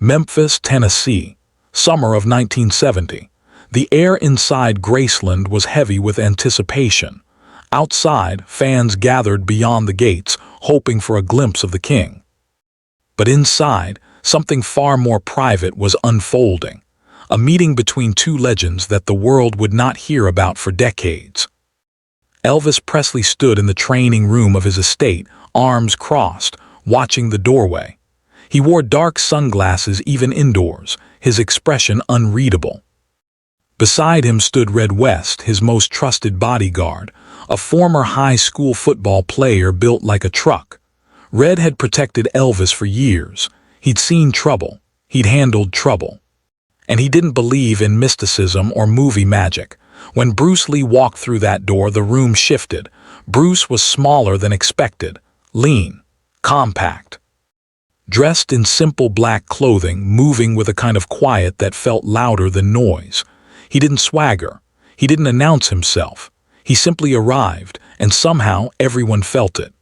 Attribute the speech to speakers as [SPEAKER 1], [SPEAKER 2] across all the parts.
[SPEAKER 1] Memphis, Tennessee, summer of 1970. The air inside Graceland was heavy with anticipation. Outside, fans gathered beyond the gates, hoping for a glimpse of the king. But inside, something far more private was unfolding. A meeting between two legends that the world would not hear about for decades. Elvis Presley stood in the training room of his estate, arms crossed, watching the doorway. He wore dark sunglasses even indoors, his expression unreadable. Beside him stood Red West, his most trusted bodyguard, a former high school football player built like a truck. Red had protected Elvis for years. He'd seen trouble. He'd handled trouble. And he didn't believe in mysticism or movie magic. When BruceLee walked through that door, the room shifted. Bruce was smaller than expected, lean, compact. Dressed in simple black clothing, moving with a kind of quiet that felt louder than noise. He didn't swagger. He didn't announce himself. He simply arrived, and somehow everyone felt it.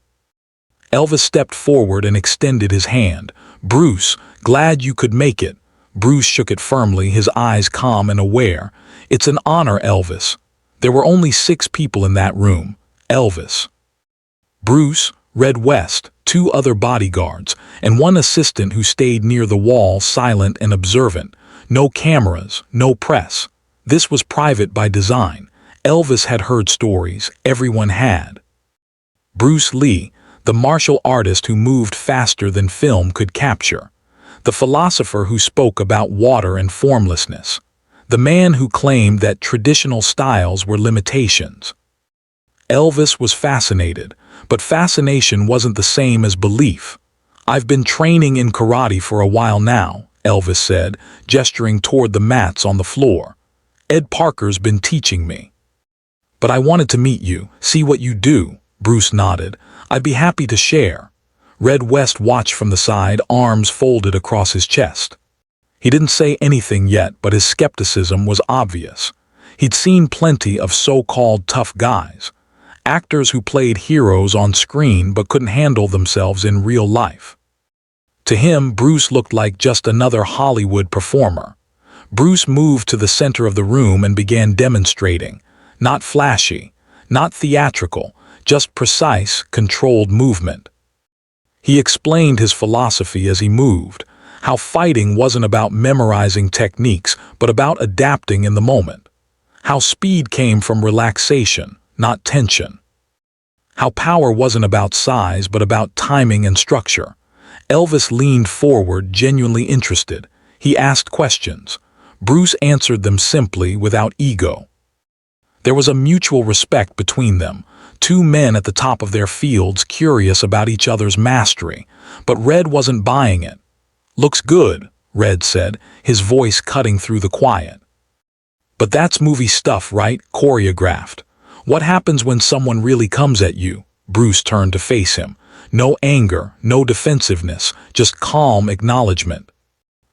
[SPEAKER 1] Elvis stepped forward and extended his hand. "Bruce, glad you could make it." Bruce shook it firmly, his eyes calm and aware. "It's an honor, Elvis." There were only 6 people in that room. Elvis, Bruce, Red West, 2 other bodyguards, and 1 assistant who stayed near the wall, silent and observant. No cameras, no press. This was private by design. Elvis had heard stories. Everyone had. BruceLee, the martial artist who moved faster than film could capture. The philosopher who spoke about water and formlessness. The man who claimed that traditional styles were limitations. Elvis was fascinated, but fascination wasn't the same as belief. "I've been training in karate for a while now," Elvis said, gesturing toward the mats on the floor. "Ed Parker's been teaching me." "But I wanted to meet you, see what you do." Bruce nodded. "I'd be happy to share." Red West watched from the side, arms folded across his chest. He didn't say anything yet, but his skepticism was obvious. He'd seen plenty of so-called tough guys, actors who played heroes on screen but couldn't handle themselves in real life. To him, Bruce looked like just another Hollywood performer. Bruce moved to the center of the room and began demonstrating. Not flashy, not theatrical, just precise, controlled movement. He explained his philosophy as he moved, how fighting wasn't about memorizing techniques, but about adapting in the moment. How speed came from relaxation, not tension. How power wasn't about size, but about timing and structure. Elvis leaned forward, genuinely interested. He asked questions. Bruce answered them simply, without ego. There was a mutual respect between them. 2 men at the top of their fields, curious about each other's mastery. But Red wasn't buying it. "Looks good," Red said, his voice cutting through the quiet. "But that's movie stuff, right? Choreographed. What happens when someone really comes at you?" Bruce turned to face him. No anger, no defensiveness, just calm acknowledgement.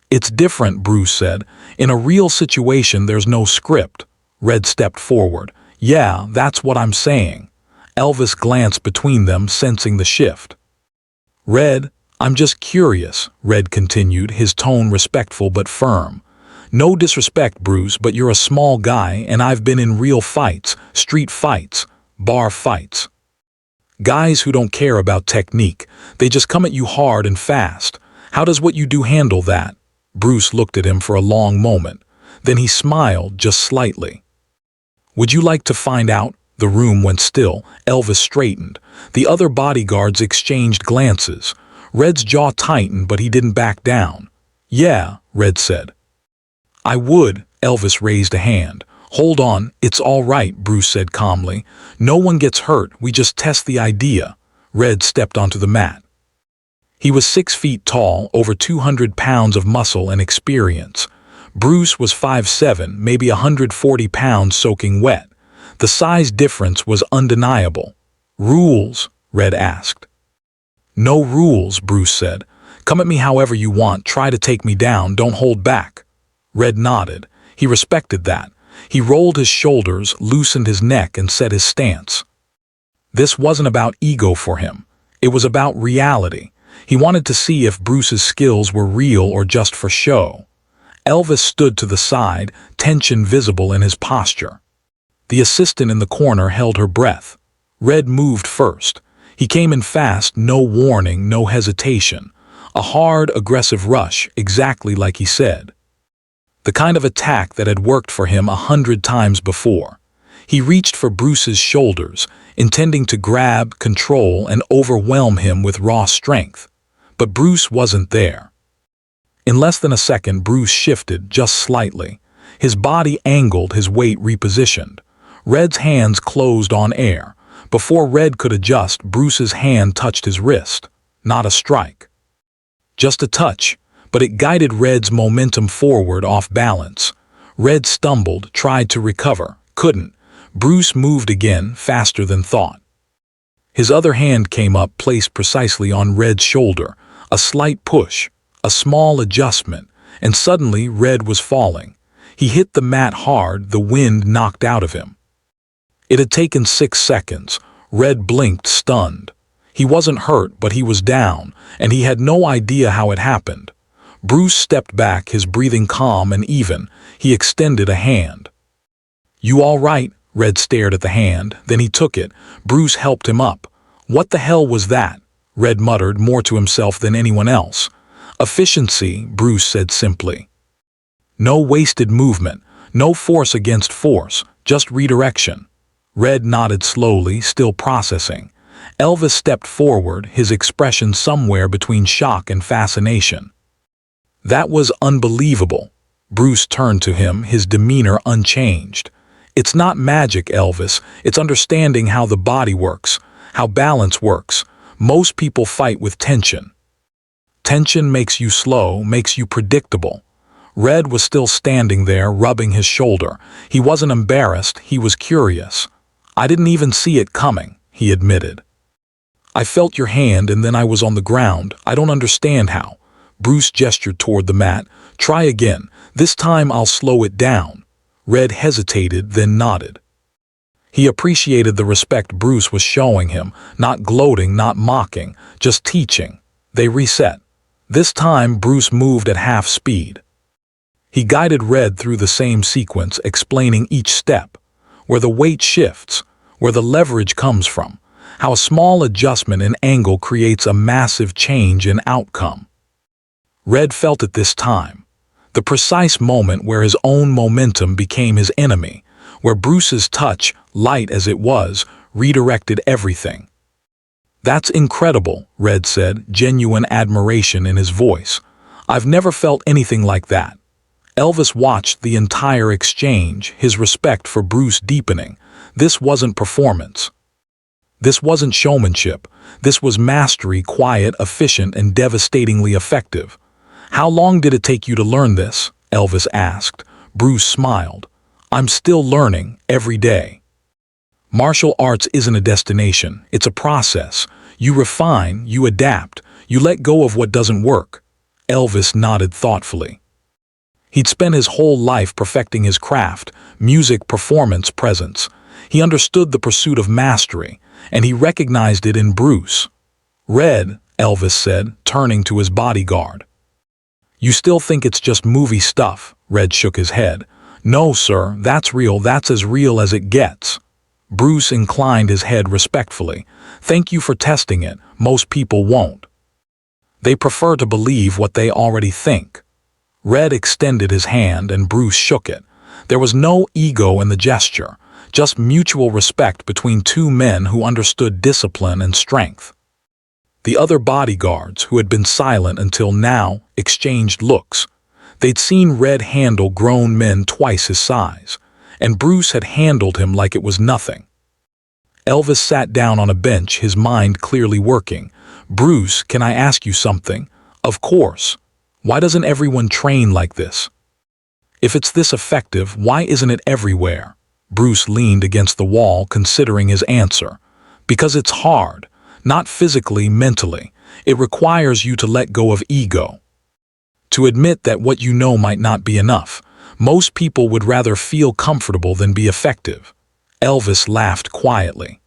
[SPEAKER 1] "It's different," Bruce said. "In a real situation, there's no script." Red stepped forward. "Yeah, that's what I'm saying." Elvis glanced between them, sensing the shift. "Red, I'm just curious," Red continued, his tone respectful but firm. "No disrespect, Bruce, but you're a small guy, and I've been in real fights, street fights, bar fights. Guys who don't care about technique. They just come at you hard and fast. How does what you do handle that?" Bruce looked at him for a long moment. Then he smiled, just slightly. "Would you like to find out?" The room went still. Elvis straightened. The other bodyguards exchanged glances. Red's jaw tightened, but he didn't back down. "Yeah," Red said. "I would." Elvis raised a hand. "Hold on, it's all right," Bruce said calmly. "No one gets hurt, we just test the idea." Red stepped onto the mat. He was 6 feet tall, over 200 pounds of muscle and experience. Bruce was 5'7", maybe 140 pounds soaking wet. The size difference was undeniable. "Rules?" Red asked. "No rules," Bruce said. "Come at me however you want, try to take me down, don't hold back." Red nodded. He respected that. He rolled his shoulders, loosened his neck, and set his stance. This wasn't about ego for him. It was about reality. He wanted to see if Bruce's skills were real or just for show. Elvis stood to the side, tension visible in his posture. The assistant in the corner held her breath. Red moved first. He came in fast, no warning, no hesitation. A hard, aggressive rush, exactly like he said. The kind of attack that had worked for him 100 times before. He reached for Bruce's shoulders, intending to grab, control, and overwhelm him with raw strength. But Bruce wasn't there. In less than a second, Bruce shifted just slightly. His body angled, his weight repositioned. Red's hands closed on air. Before Red could adjust, Bruce's hand touched his wrist. Not a strike. Just a touch, but it guided Red's momentum forward off balance. Red stumbled, tried to recover, couldn't. Bruce moved again, faster than thought. His other hand came up, placed precisely on Red's shoulder. A slight push, a small adjustment, and suddenly Red was falling. He hit the mat hard, the wind knocked out of him. It had taken 6 seconds. Red blinked, stunned. He wasn't hurt, but he was down, and he had no idea how it happened. Bruce stepped back, his breathing calm and even. He extended a hand. "You all right?" Red stared at the hand, then he took it. Bruce helped him up. "What the hell was that?" Red muttered, more to himself than anyone else. "Efficiency," Bruce said simply. "No wasted movement, no force against force, just redirection." Red nodded slowly, still processing. Elvis stepped forward, his expression somewhere between shock and fascination. "That was unbelievable." Bruce turned to him, his demeanor unchanged. "It's not magic, Elvis. It's understanding how the body works, how balance works. Most people fight with tension. Tension makes you slow, makes you predictable." Red was still standing there, rubbing his shoulder. He wasn't embarrassed, he was curious. "I didn't even see it coming," he admitted. "I felt your hand and then I was on the ground. I don't understand how." Bruce gestured toward the mat. "Try again. This time I'll slow it down." Red hesitated, then nodded. He appreciated the respect Bruce was showing him, not gloating, not mocking, just teaching. They reset. This time Bruce moved at half speed. He guided Red through the same sequence, explaining each step, where the weight shifts, where the leverage comes from, how a small adjustment in angle creates a massive change in outcome. Red felt it this time. The precise moment where his own momentum became his enemy, where Bruce's touch, light as it was, redirected everything. "That's incredible," Red said, genuine admiration in his voice. "I've never felt anything like that." Elvis watched the entire exchange, his respect for Bruce deepening. This wasn't performance. This wasn't showmanship. This was mastery, quiet, efficient, and devastatingly effective. "How long did it take you to learn this?" Elvis asked. Bruce smiled. "I'm still learning, every day." Martial arts isn't a destination, it's a process. You refine, you adapt, you let go of what doesn't work. Elvis nodded thoughtfully. He'd spent his whole life perfecting his craft, music, performance, presence. He understood the pursuit of mastery, and he recognized it in Bruce. "Red," Elvis said, turning to his bodyguard. "You still think it's just movie stuff?" Red shook his head. "No, sir, that's real, that's as real as it gets." Bruce inclined his head respectfully. "Thank you for testing it, most people won't. They prefer to believe what they already think." Red extended his hand and Bruce shook it. There was no ego in the gesture, just mutual respect between two men who understood discipline and strength. The other bodyguards, who had been silent until now, exchanged looks. They'd seen Red handle grown men twice his size, and Bruce had handled him like it was nothing. Elvis sat down on a bench, his mind clearly working. "Bruce, can I ask you something?" "Of course. Why doesn't everyone train like this? If it's this effective, why isn't it everywhere?" Bruce leaned against the wall, considering his answer. "Because it's hard. Not physically, mentally. It requires you to let go of ego. To admit that what you know might not be enough. Most people would rather feel comfortable than be effective." Elvis laughed quietly.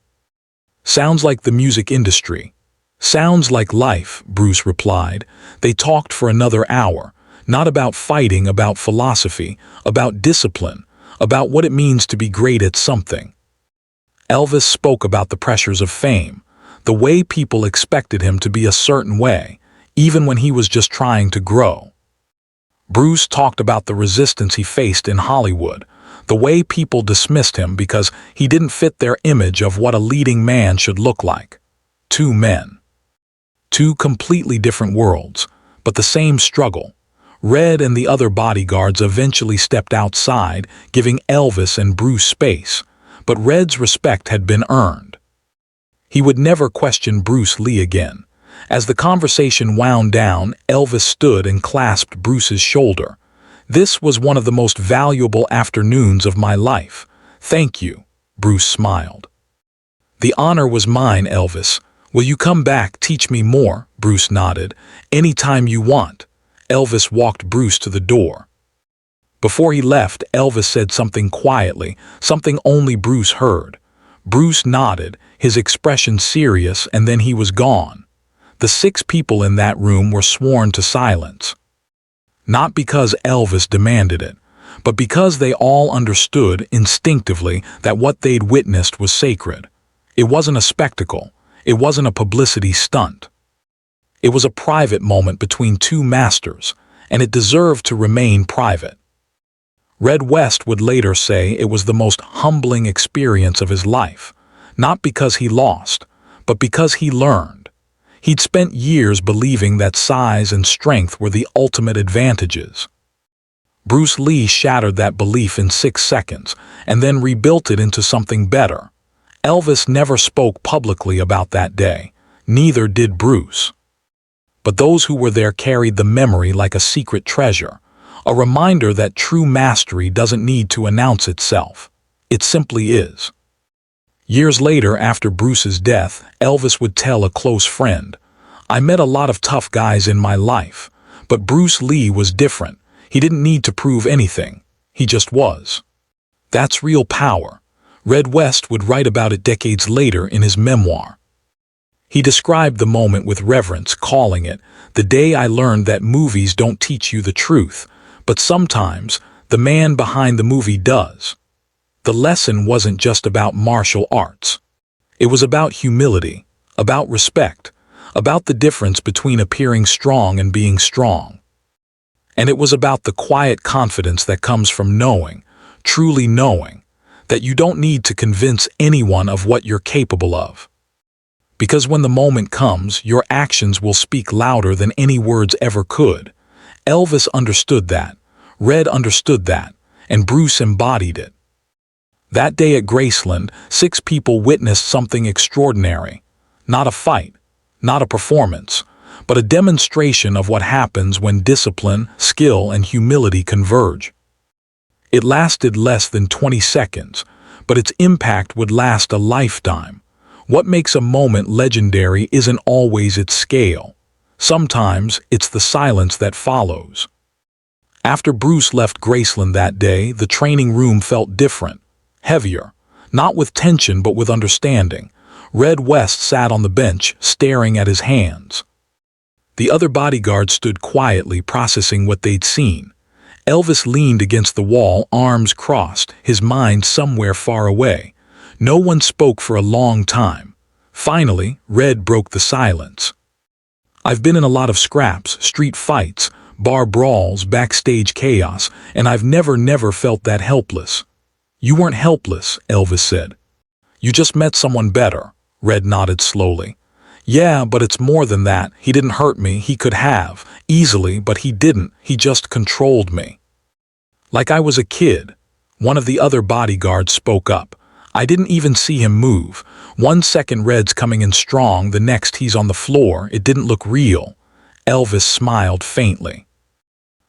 [SPEAKER 1] "Sounds like the music industry." Sounds like life, Bruce replied. They talked for another hour, not about fighting, about philosophy, about discipline, about what it means to be great at something. Elvis spoke about the pressures of fame, the way people expected him to be a certain way, even when he was just trying to grow. Bruce talked about the resistance he faced in Hollywood, the way people dismissed him because he didn't fit their image of what a leading man should look like. Two men. Two completely different worlds, but the same struggle. Red and the other bodyguards eventually stepped outside, giving Elvis and Bruce space, but Red's respect had been earned. He would never question BruceLee again. As the conversation wound down, Elvis stood and clasped Bruce's shoulder. "This was one of the most valuable afternoons of my life. Thank you," Bruce smiled. "The honor was mine, Elvis. Will you come back, teach me more?" Bruce nodded. "Any time you want." Elvis walked Bruce to the door. Before he left, Elvis said something quietly, something only Bruce heard. Bruce nodded, his expression serious, and then he was gone. The 6 people in that room were sworn to silence. Not because Elvis demanded it, but because they all understood instinctively that what they'd witnessed was sacred. It wasn't a spectacle. It wasn't a publicity stunt. It was a private moment between 2 masters, and it deserved to remain private. Red West would later say it was the most humbling experience of his life, not because he lost, but because he learned. He'd spent years believing that size and strength were the ultimate advantages. BruceLee shattered that belief in 6 seconds and then rebuilt it into something better. Elvis never spoke publicly about that day, neither did Bruce. But those who were there carried the memory like a secret treasure, a reminder that true mastery doesn't need to announce itself. It simply is. Years later, after Bruce's death, Elvis would tell a close friend, "I met a lot of tough guys in my life, but BruceLee was different. He didn't need to prove anything. He just was." That's real power. Red West would write about it decades later in his memoir. He described the moment with reverence, calling it, "The day I learned that movies don't teach you the truth, but sometimes the man behind the movie does." The lesson wasn't just about martial arts. It was about humility, about respect, about the difference between appearing strong and being strong. And it was about the quiet confidence that comes from knowing, truly knowing, that you don't need to convince anyone of what you're capable of. Because when the moment comes, your actions will speak louder than any words ever could. Elvis understood that, Red understood that, and Bruce embodied it. That day at Graceland, 6 people witnessed something extraordinary. Not a fight, not a performance, but a demonstration of what happens when discipline, skill, and humility converge. It lasted less than 20 seconds, but its impact would last a lifetime. What makes a moment legendary isn't always its scale. Sometimes it's the silence that follows. After Bruce left Graceland that day, the training room felt different, heavier, not with tension but with understanding. Red West sat on the bench, staring at his hands. The other bodyguards stood quietly, processing what they'd seen. Elvis leaned against the wall, arms crossed, his mind somewhere far away. No one spoke for a long time. Finally, Red broke the silence. "I've been in a lot of scraps, street fights, bar brawls, backstage chaos, and I've never felt that helpless." "You weren't helpless," Elvis said. "You just met someone better." Red nodded slowly. "Yeah, but it's more than that. He didn't hurt me. He could have, easily, but he didn't. He just controlled me. Like I was a kid." One of the other bodyguards spoke up. "I didn't even see him move. 1 second Red's coming in strong, the next he's on the floor. It didn't look real." Elvis smiled faintly.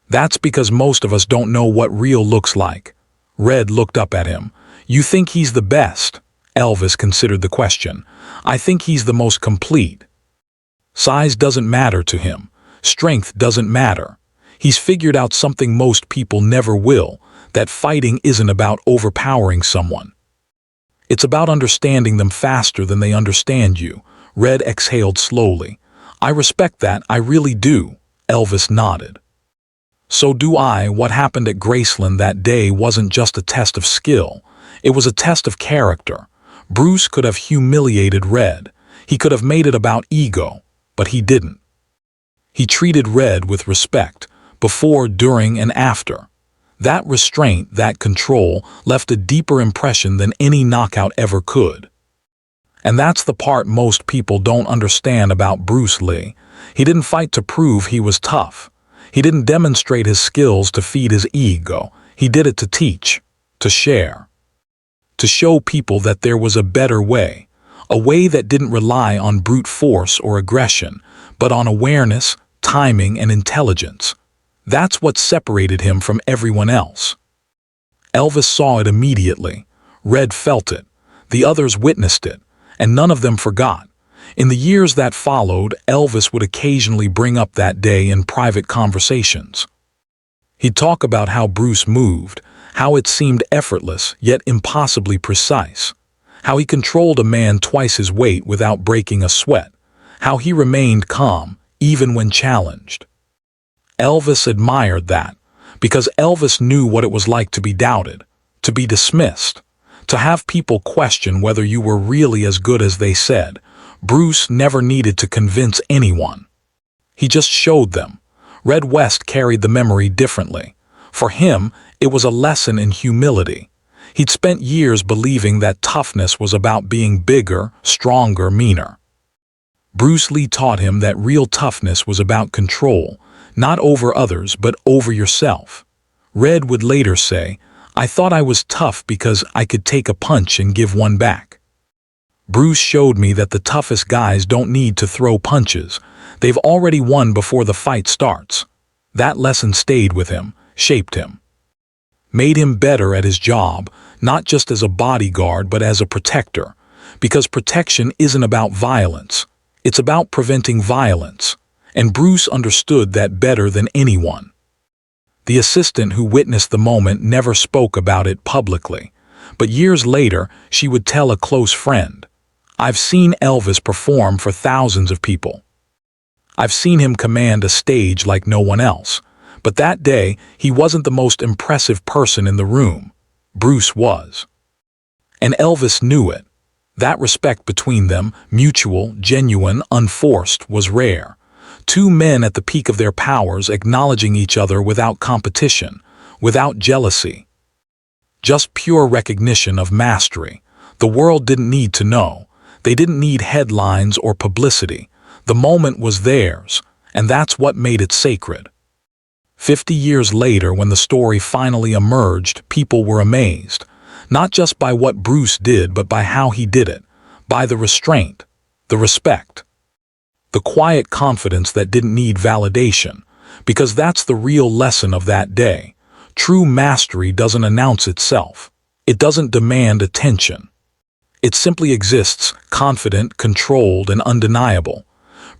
[SPEAKER 1] "That's because most of us don't know what real looks like." Red looked up at him. "You think he's the best?" Elvis considered the question. "I think he's the most complete. Size doesn't matter to him. Strength doesn't matter. He's figured out something most people never will, that fighting isn't about overpowering someone. It's about understanding them faster than they understand you." Red exhaled slowly. "I respect that, I really do." Elvis nodded. "So do I." What happened at Graceland that day wasn't just a test of skill. It was a test of character. Bruce could have humiliated Red. He could have made it about ego, but he didn't. He treated Red with respect, before, during, and after. That restraint, that control, left a deeper impression than any knockout ever could. And that's the part most people don't understand about Bruce Lee. He didn't fight to prove he was tough. He didn't demonstrate his skills to feed his ego. He did it to teach, to share, to show people that there was a better way, a way that didn't rely on brute force or aggression, but on awareness, timing, and intelligence. That's what separated him from everyone else. Elvis saw it immediately. Red felt it. The others witnessed it, and none of them forgot. In the years that followed, Elvis would occasionally bring up that day in private conversations. He'd talk about how Bruce moved, how it seemed effortless yet impossibly precise, how he controlled a man twice his weight without breaking a sweat, how he remained calm even when challenged. Elvis admired that, because Elvis knew what it was like to be doubted, to be dismissed, to have people question whether you were really as good as they said. Bruce never needed to convince anyone. He just showed them. Red West carried the memory differently. For him, it was a lesson in humility. He'd spent years believing that toughness was about being bigger, stronger, meaner. Bruce Lee taught him that real toughness was about control, not over others, but over yourself. Red would later say, "I thought I was tough because I could take a punch and give one back." Bruce showed me that the toughest guys don't need to throw punches. They've already won before the fight starts. That lesson stayed with him, shaped him, made him better at his job, not just as a bodyguard but as a protector. Because protection isn't about violence. It's about preventing violence. And Bruce understood that better than anyone. The assistant who witnessed the moment never spoke about it publicly, but years later she would tell a close friend, "I've seen Elvis perform for thousands of people. I've seen him command a stage like no one else, but that day he wasn't the most impressive person in the room. Bruce was." And Elvis knew it. That respect between them, mutual, genuine, unforced, was rare. Two men at the peak of their powers acknowledging each other without competition, without jealousy. Just pure recognition of mastery. The world didn't need to know. They didn't need headlines or publicity. The moment was theirs, and that's what made it sacred. 50 years later, when the story finally emerged, people were amazed. Not just by what Bruce did, but by how he did it. By the restraint, the respect, the quiet confidence that didn't need validation. Because that's the real lesson of that day. True mastery doesn't announce itself. It doesn't demand attention. It simply exists, confident, controlled, and undeniable.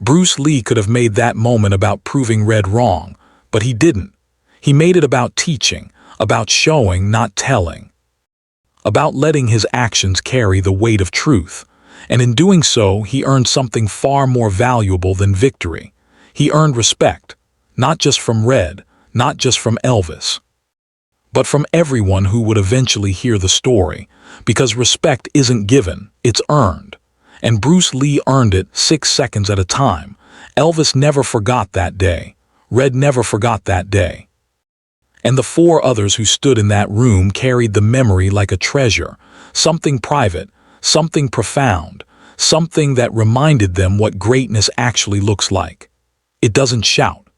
[SPEAKER 1] Bruce Lee could have made that moment about proving Red wrong, but he didn't. He made it about teaching, about showing, not telling, about letting his actions carry the weight of truth. And in doing so, he earned something far more valuable than victory. He earned respect, not just from Red, not just from Elvis, but from everyone who would eventually hear the story, because respect isn't given, it's earned. And Bruce Lee earned it 6 seconds at a time. Elvis never forgot that day. Red never forgot that day. And the 4 others who stood in that room carried the memory like a treasure, something private, something profound, something that reminded them what greatness actually looks like. It doesn't shout.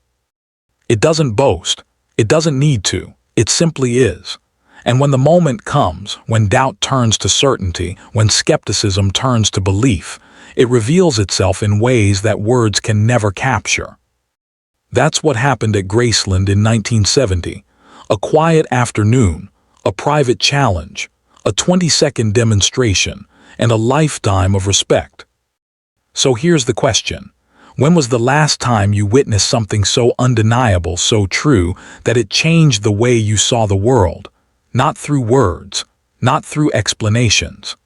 [SPEAKER 1] It doesn't boast. It doesn't need to. It simply is. And when the moment comes, when doubt turns to certainty, when skepticism turns to belief, it reveals itself in ways that words can never capture. That's what happened at Graceland in 1970. A quiet afternoon, a private challenge, a 20-second demonstration, and a lifetime of respect. So here's the question. When was the last time you witnessed something so undeniable, so true, that it changed the way you saw the world? Not through words, not through explanations,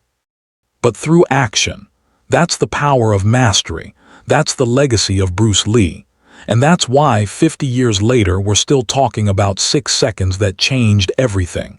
[SPEAKER 1] but through action. That's the power of mastery. That's the legacy of Bruce Lee. And that's why 50 years later we're still talking about 6 seconds that changed everything.